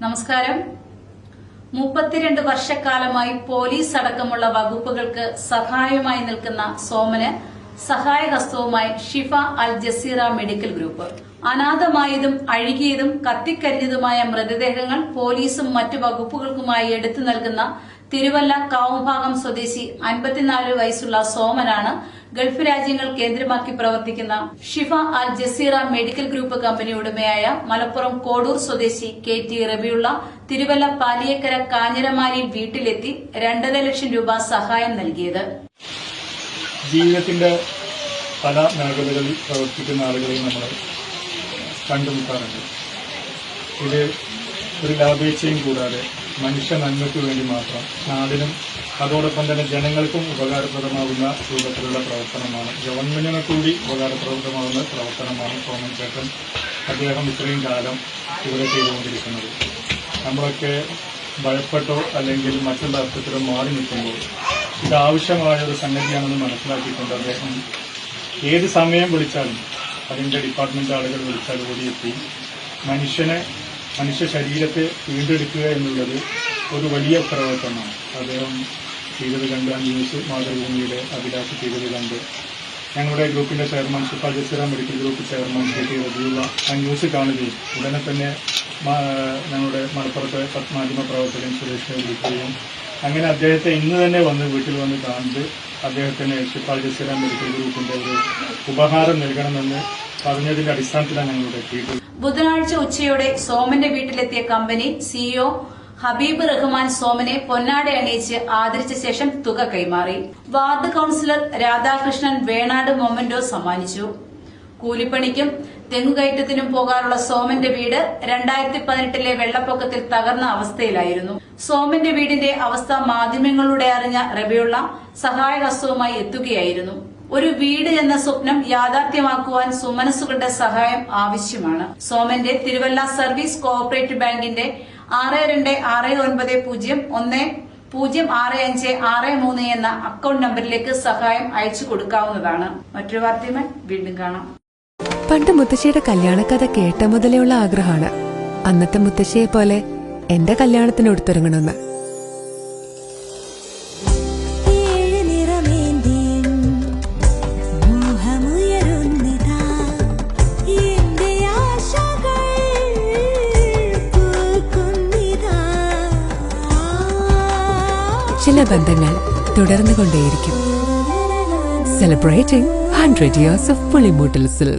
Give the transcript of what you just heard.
നമസ്കാരം. 32 വർഷക്കാലമായി പോലീസ് അടക്കമുള്ള വകുപ്പുകൾക്ക് സഹായമായി നിൽക്കുന്ന സോമന് സഹായഹസ്തവുമായി ഷിഫ അൽ ജസീറ മെഡിക്കൽ ഗ്രൂപ്പ്. അനാഥമായതും അഴുകിയതും കത്തിക്കരിഞ്ഞതുമായ മൃതദേഹങ്ങൾ പോലീസും മറ്റു വകുപ്പുകൾക്കുമായി എടുത്തു നൽകുന്ന തിരുവല്ല കാവുംഭാഗം സ്വദേശി 54 വയസ്സുള്ള സോമനാണ് ഗൾഫ് രാജ്യങ്ങൾ കേന്ദ്രമാക്കി പ്രവർത്തിക്കുന്ന Shifa Al Jazeera medical group company ഉടമയായ മലപ്പുറം കോഡൂർ സ്വദേശി KT റബിയുള്ള തിരുവല്ല പാലിയേക്കര കാഞ്ഞിരമാലിയിൽ വീട്ടിലെത്തി 2.5 ലക്ഷം രൂപ സഹായം നൽകിയത്. ജീവിതത്തിന്റെ പല മേഖലകളിൽ പ്രവർത്തിക്കുന്ന ആളുകളെയും നമ്മൾ കണ്ടുമുട്ടാറുണ്ട്. ഇത് ഒരു ലാഭേച്ഛയും കൂടാതെ മനുഷ്യ നന്മയ്ക്ക് വേണ്ടി മാത്രം നാടിനും അതോടൊപ്പം തന്നെ ജനങ്ങൾക്കും ഉപകാരപ്രദമാകുന്ന രൂപത്തിലുള്ള പ്രവർത്തനമാണ്, ഗവൺമെന്റിനെ കൂടി ഉപകാരപ്രദമാകുന്ന പ്രവർത്തനമാണ് സോമൻ ചേട്ടൻ അദ്ദേഹം ഇത്രയും കാലം ഇവിടെ ചെയ്തുകൊണ്ടിരിക്കുന്നത്. നമ്മളൊക്കെ ഭയപ്പെട്ടോ അല്ലെങ്കിൽ മറ്റുള്ള അർത്ഥത്തിലോ മാറി നിൽക്കുമ്പോൾ ഇത് ആവശ്യമായ ഒരു സംഗതിയാണെന്ന് മനസ്സിലാക്കിക്കൊണ്ട് അദ്ദേഹം ഏത് സമയം വിളിച്ചാലും അതിൻ്റെ ഡിപ്പാർട്ട്മെന്റ് ആളുകൾ വിളിച്ചാൽ ഓടിയെത്തി മനുഷ്യ ശരീരത്തെ വീണ്ടെടുക്കുക എന്നുള്ളത് ഒരു വലിയ പ്രവർത്തനമാണ്. അദ്ദേഹം ചെയ്തത് കണ്ട് ആ ന്യൂസ് മാതൃഭൂമിയുടെ അഭിലാഷ് ചെയ്തത് കണ്ട് ഞങ്ങളുടെ ഗ്രൂപ്പിന്റെ chairman Shifa Jazeera medical group chairman KT Rabiulla ആ ന്യൂസ് കാണുകയും ഉടനെ തന്നെ ഞങ്ങളുടെ മലപ്പുറത്തെ മാധ്യമ പ്രവർത്തകൻ സുരേഷിനെ വിളിക്കുകയും അങ്ങനെ അദ്ദേഹത്തെ ഇന്ന് തന്നെ വീട്ടിൽ വന്ന് കണ്ട് അദ്ദേഹത്തിന് ഷിഫ ജസീറ മെഡിക്കൽ ഗ്രൂപ്പിന്റെ ഒരു ഉപഹാരം നൽകണമെന്ന് പറഞ്ഞതിന്റെ അടിസ്ഥാനത്തിലാണ് ഞങ്ങളുടെ എത്തിയിട്ടുള്ളത്. ബുധനാഴ്ച ഉച്ചയോടെ സോമന്റെ വീട്ടിലെത്തിയ കമ്പനി CEO ഹബീബ് റഹ്മാൻ സോമനെ പൊന്നാട അണിയിച്ച് ആദരിച്ച ശേഷം തുക കൈമാറി. Ward councillor Radhakrishnan Venad memento സമ്മാനിച്ചു. കൂലിപ്പണിക്കും തെങ്ങുകയറ്റത്തിനും പോകാനുള്ള സോമന്റെ വീട് 2018 വെള്ളപ്പൊക്കത്തിൽ തകർന്ന അവസ്ഥയിലായിരുന്നു. സോമന്റെ വീടിന്റെ അവസ്ഥ മാധ്യമങ്ങളിലൂടെ അറിഞ്ഞ റബിയുള്ള സഹായഹസ്തവുമായി എത്തുകയായിരുന്നു. ഒരു വീട് എന്ന സ്വപ്നം യാഥാർത്ഥ്യമാക്കുവാൻ സുമനസ്സുകളുടെ സഹായം ആവശ്യമാണ്. സോമന്റെ തിരുവല്ല സർവീസ് കോഓപ്പറേറ്റീവ് ബാങ്കിന്റെ 626901065663 എന്ന അക്കൌണ്ട് നമ്പറിലേക്ക് സഹായം അയച്ചു കൊടുക്കാവുന്നതാണ്. മറ്റൊരു വാർത്തയുമായി വീണ്ടും കാണാം. പണ്ട് മുത്തശ്ശിയുടെ കല്യാണക്കഥ കേട്ട മുതലെയുള്ള ആഗ്രഹമാണ് അന്നത്തെ മുത്തശ്ശിയെ പോലെ എന്റെ കല്യാണത്തിന് എടുത്തൊരുങ്ങണമെന്ന്. ചില ബന്ധങ്ങൾ തുടർന്നുകൊണ്ടേയിരിക്കും. Celebrating 100 years of Pulimuttal Silks.